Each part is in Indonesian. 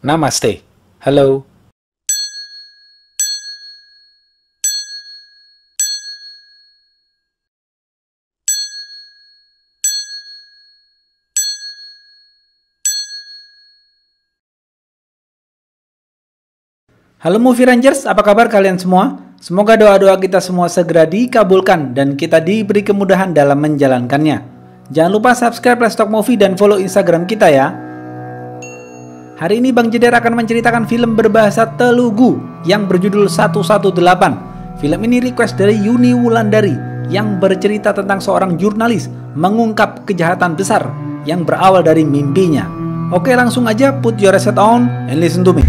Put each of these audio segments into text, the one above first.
Namaste. Halo. Halo Movie Rangers, apa kabar kalian semua? Semoga doa-doa kita semua segera dikabulkan dan kita diberi kemudahan dalam menjalankannya. Jangan lupa subscribe Let's Talk Movie dan follow Instagram kita ya. Hari ini Bang Jeder akan menceritakan film berbahasa Telugu yang berjudul 118. Film ini request dari Yuni Wulandari yang bercerita tentang seorang jurnalis mengungkap kejahatan besar yang berawal dari mimpinya. Oke, langsung aja put your headset on and listen to me.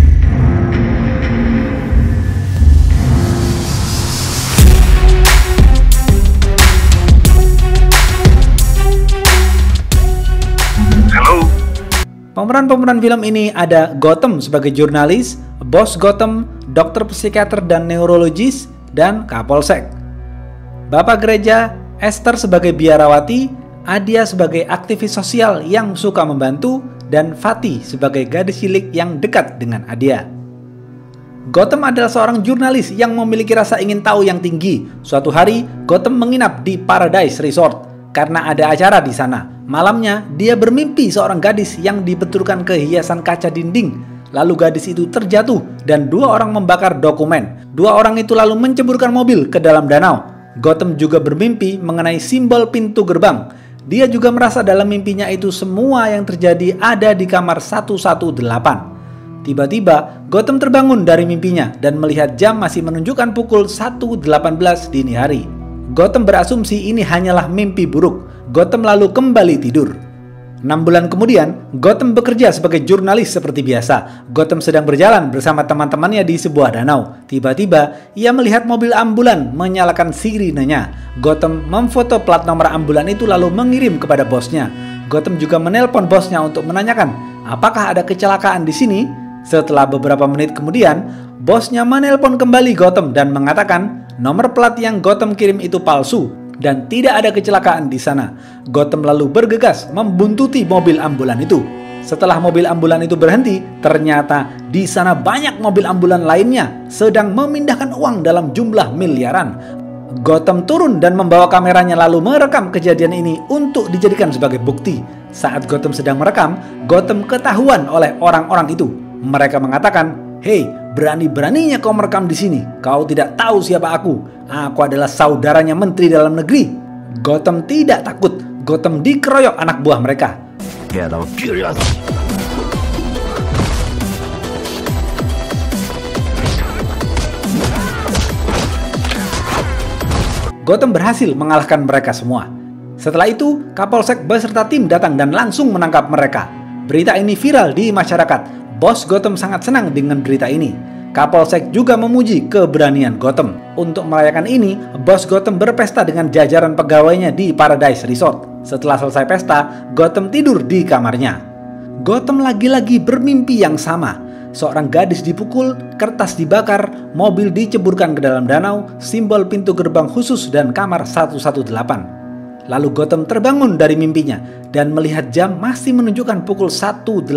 Pemeran-pemeran film ini ada Gautam sebagai jurnalis, Bos Gautam, dokter psikiater dan neurologis, dan Kapolsek. Bapak gereja, Esther sebagai biarawati, Adia sebagai aktivis sosial yang suka membantu, dan Fatih sebagai gadis cilik yang dekat dengan Adia. Gautam adalah seorang jurnalis yang memiliki rasa ingin tahu yang tinggi. Suatu hari, Gautam menginap di Paradise Resort karena ada acara di sana. Malamnya, dia bermimpi seorang gadis yang dibenturkan ke hiasan kaca dinding. Lalu gadis itu terjatuh dan dua orang membakar dokumen. Dua orang itu lalu menceburkan mobil ke dalam danau. Gautam juga bermimpi mengenai simbol pintu gerbang. Dia juga merasa dalam mimpinya itu semua yang terjadi ada di kamar 118. Tiba-tiba, Gautam terbangun dari mimpinya dan melihat jam masih menunjukkan pukul 1.18 dini hari. Gautam berasumsi ini hanyalah mimpi buruk. Gautam lalu kembali tidur. 6 bulan kemudian, Gautam bekerja sebagai jurnalis seperti biasa. Gautam sedang berjalan bersama teman-temannya di sebuah danau. Tiba-tiba, ia melihat mobil ambulan menyalakan sirinenya. Gautam memfoto plat nomor ambulan itu lalu mengirim kepada bosnya. Gautam juga menelpon bosnya untuk menanyakan, apakah ada kecelakaan di sini? Setelah beberapa menit kemudian, bosnya menelpon kembali Gautam dan mengatakan, nomor plat yang Gautam kirim itu palsu dan tidak ada kecelakaan di sana. Gautam lalu bergegas membuntuti mobil ambulan itu. Setelah mobil ambulan itu berhenti, ternyata di sana banyak mobil ambulan lainnya sedang memindahkan uang dalam jumlah miliaran. Gautam turun dan membawa kameranya lalu merekam kejadian ini untuk dijadikan sebagai bukti. Saat Gautam sedang merekam, Gautam ketahuan oleh orang-orang itu. Mereka mengatakan, "Hei, berani-beraninya kau merekam di sini. Kau tidak tahu siapa aku. Aku adalah saudaranya Menteri Dalam Negeri." Gautam tidak takut. Gautam dikeroyok anak buah mereka. Gautam berhasil mengalahkan mereka semua. Setelah itu, Kapolsek beserta tim datang dan langsung menangkap mereka. Berita ini viral di masyarakat. Bos Gautam sangat senang dengan berita ini. Kapolsek juga memuji keberanian Gautam. Untuk merayakan ini, Bos Gautam berpesta dengan jajaran pegawainya di Paradise Resort. Setelah selesai pesta, Gautam tidur di kamarnya. Gautam lagi-lagi bermimpi yang sama. Seorang gadis dipukul, kertas dibakar, mobil diceburkan ke dalam danau, simbol pintu gerbang khusus dan kamar 118. Lalu Gautam terbangun dari mimpinya dan melihat jam masih menunjukkan pukul 1.18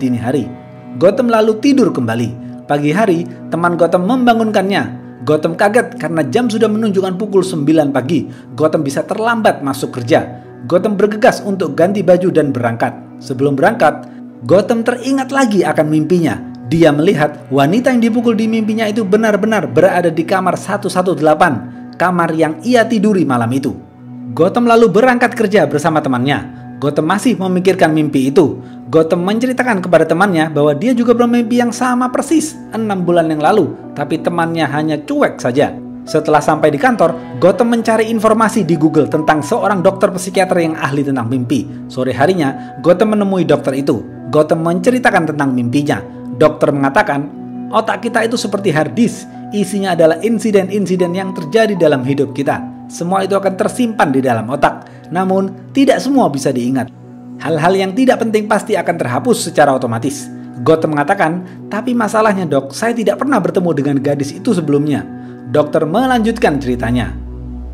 dini hari. Gautam lalu tidur kembali. Pagi hari, teman Gautam membangunkannya. Gautam kaget karena jam sudah menunjukkan pukul 9 pagi. Gautam bisa terlambat masuk kerja. Gautam bergegas untuk ganti baju dan berangkat. Sebelum berangkat, Gautam teringat lagi akan mimpinya. Dia melihat wanita yang dipukul di mimpinya itu benar-benar berada di kamar 118, kamar yang ia tiduri malam itu. Gautam lalu berangkat kerja bersama temannya. Gautam masih memikirkan mimpi itu. Gautam menceritakan kepada temannya bahwa dia juga bermimpi yang sama persis 6 bulan yang lalu, tapi temannya hanya cuek saja. Setelah sampai di kantor, Gautam mencari informasi di Google tentang seorang dokter psikiater yang ahli tentang mimpi. Sore harinya, Gautam menemui dokter itu. Gautam menceritakan tentang mimpinya. Dokter mengatakan, otak kita itu seperti hard disk. Isinya adalah insiden-insiden yang terjadi dalam hidup kita. Semua itu akan tersimpan di dalam otak. Namun, tidak semua bisa diingat. Hal-hal yang tidak penting pasti akan terhapus secara otomatis. Gautam mengatakan, tapi masalahnya dok, saya tidak pernah bertemu dengan gadis itu sebelumnya. Dokter melanjutkan ceritanya.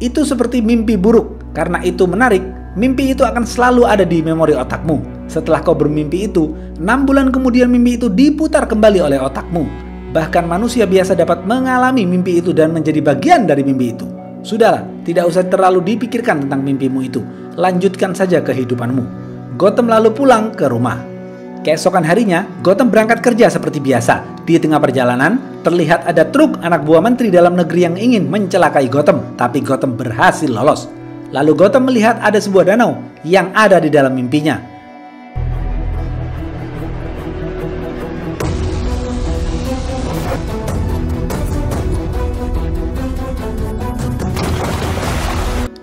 Itu seperti mimpi buruk. Karena itu menarik, mimpi itu akan selalu ada di memori otakmu. Setelah kau bermimpi itu, 6 bulan kemudian mimpi itu diputar kembali oleh otakmu. Bahkan manusia biasa dapat mengalami mimpi itu dan menjadi bagian dari mimpi itu. Sudahlah, tidak usah terlalu dipikirkan tentang mimpimu itu. Lanjutkan saja kehidupanmu. Gotham lalu pulang ke rumah. Keesokan harinya, Gotham berangkat kerja seperti biasa. Di tengah perjalanan, terlihat ada truk anak buah menteri dalam negeri yang ingin mencelakai Gotham, tapi Gotham berhasil lolos. Lalu Gotham melihat ada sebuah danau yang ada di dalam mimpinya.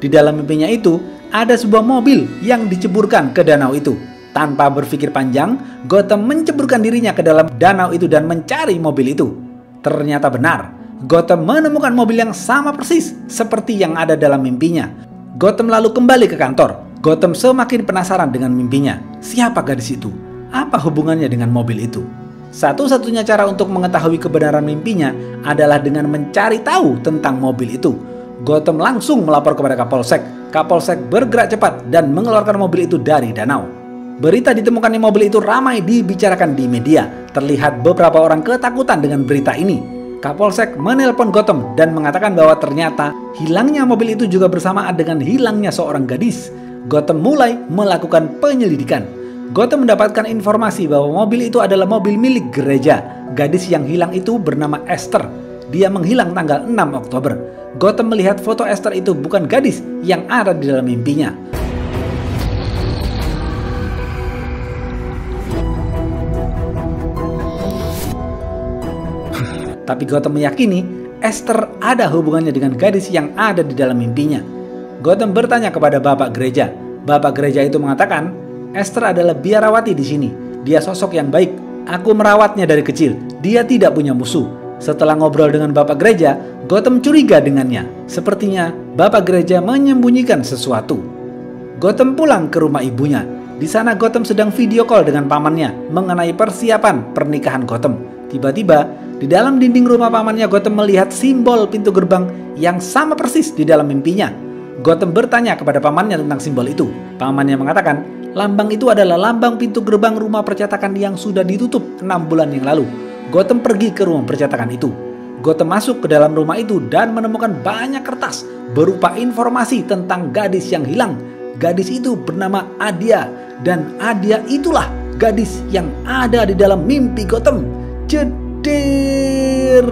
Di dalam mimpinya itu, ada sebuah mobil yang diceburkan ke danau itu. Tanpa berpikir panjang, Gotham menceburkan dirinya ke dalam danau itu dan mencari mobil itu. Ternyata benar, Gotham menemukan mobil yang sama persis seperti yang ada dalam mimpinya. Gotham lalu kembali ke kantor. Gotham semakin penasaran dengan mimpinya. Siapa gadis itu? Apa hubungannya dengan mobil itu? Satu-satunya cara untuk mengetahui kebenaran mimpinya adalah dengan mencari tahu tentang mobil itu. Gotham langsung melapor kepada Kapolsek. Kapolsek bergerak cepat dan mengeluarkan mobil itu dari danau. Berita ditemukannya mobil itu ramai dibicarakan di media. Terlihat beberapa orang ketakutan dengan berita ini. Kapolsek menelpon Gotham dan mengatakan bahwa ternyata hilangnya mobil itu juga bersamaan dengan hilangnya seorang gadis. Gotham mulai melakukan penyelidikan. Gotham mendapatkan informasi bahwa mobil itu adalah mobil milik gereja. Gadis yang hilang itu bernama Esther. Dia menghilang tanggal 6 Oktober. Gotham melihat foto Esther itu bukan gadis yang ada di dalam mimpinya. Tapi Gotham meyakini Esther ada hubungannya dengan gadis yang ada di dalam mimpinya. Gotham bertanya kepada bapak gereja. Bapak gereja itu mengatakan, Esther adalah biarawati di sini. Dia sosok yang baik. Aku merawatnya dari kecil. Dia tidak punya musuh. Setelah ngobrol dengan bapak gereja, Gotham curiga dengannya. Sepertinya bapak gereja menyembunyikan sesuatu. Gotham pulang ke rumah ibunya. Di sana Gotham sedang video call dengan pamannya mengenai persiapan pernikahan Gotham. Tiba-tiba di dalam dinding rumah pamannya Gotham melihat simbol pintu gerbang yang sama persis di dalam mimpinya. Gotham bertanya kepada pamannya tentang simbol itu. Pamannya mengatakan, lambang itu adalah lambang pintu gerbang rumah percetakan yang sudah ditutup 6 bulan yang lalu. Gotham pergi ke rumah percetakan itu. Gotham masuk ke dalam rumah itu dan menemukan banyak kertas berupa informasi tentang gadis yang hilang. Gadis itu bernama Adia, dan Adia itulah gadis yang ada di dalam mimpi Gotham. Ceder.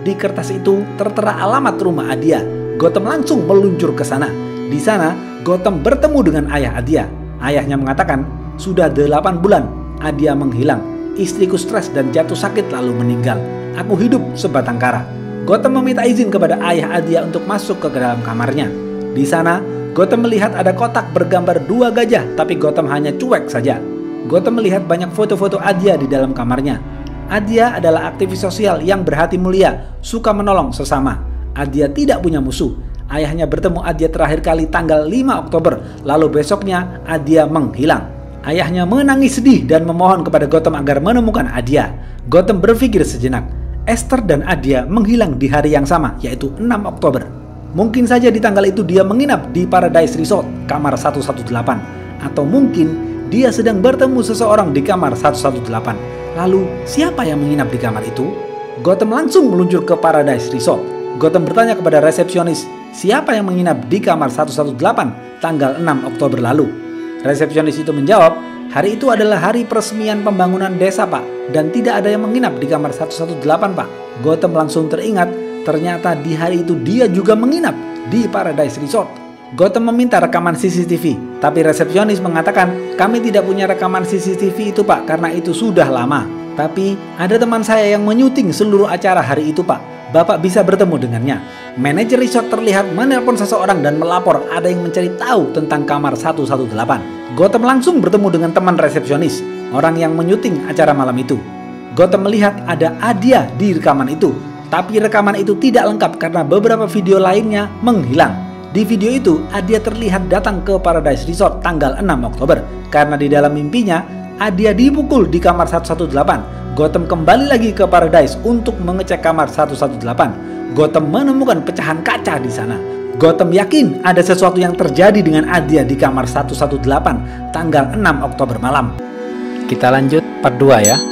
Di kertas itu tertera alamat rumah Adia. Gotham langsung meluncur ke sana. Di sana, Gotham bertemu dengan ayah Adia. Ayahnya mengatakan, sudah 8 bulan Adia menghilang. Istriku stres dan jatuh sakit lalu meninggal. Aku hidup sebatang kara. Gotham meminta izin kepada ayah Adia untuk masuk ke dalam kamarnya. Di sana, Gotham melihat ada kotak bergambar 2 gajah, tapi Gotham hanya cuek saja. Gotham melihat banyak foto-foto Adia di dalam kamarnya. Adia adalah aktivis sosial yang berhati mulia, suka menolong sesama. Adia tidak punya musuh. Ayahnya bertemu Adia terakhir kali tanggal 5 Oktober, lalu besoknya Adia menghilang. Ayahnya menangis sedih dan memohon kepada Gotham agar menemukan Adia. Gotham berpikir sejenak. Esther dan Adia menghilang di hari yang sama, yaitu 6 Oktober. Mungkin saja di tanggal itu dia menginap di Paradise Resort, kamar 118. Atau mungkin dia sedang bertemu seseorang di kamar 118. Lalu, siapa yang menginap di kamar itu? Gotham langsung meluncur ke Paradise Resort. Gotham bertanya kepada resepsionis, siapa yang menginap di kamar 118 tanggal 6 Oktober lalu? Resepsionis itu menjawab, hari itu adalah hari peresmian pembangunan desa, Pak, dan tidak ada yang menginap di kamar 118, Pak. Gotham langsung teringat, ternyata di hari itu dia juga menginap di Paradise Resort. Gotham meminta rekaman CCTV, tapi resepsionis mengatakan, kami tidak punya rekaman CCTV itu, Pak, karena itu sudah lama. Tapi ada teman saya yang menyuting seluruh acara hari itu, Pak. Bapak bisa bertemu dengannya. Manajer resort terlihat menelpon seseorang dan melapor ada yang mencari tahu tentang kamar 118. Gotham langsung bertemu dengan teman resepsionis, orang yang menyuting acara malam itu. Gotham melihat ada Adia di rekaman itu, tapi rekaman itu tidak lengkap karena beberapa video lainnya menghilang. Di video itu, Adia terlihat datang ke Paradise Resort tanggal 6 Oktober. Karena di dalam mimpinya, Adia dipukul di kamar 118. Gotham kembali lagi ke Paradise untuk mengecek kamar 118. Gotham menemukan pecahan kaca di sana. Gotham yakin ada sesuatu yang terjadi dengan Adya di kamar 118 tanggal 6 Oktober malam. Kita lanjut part 2 ya.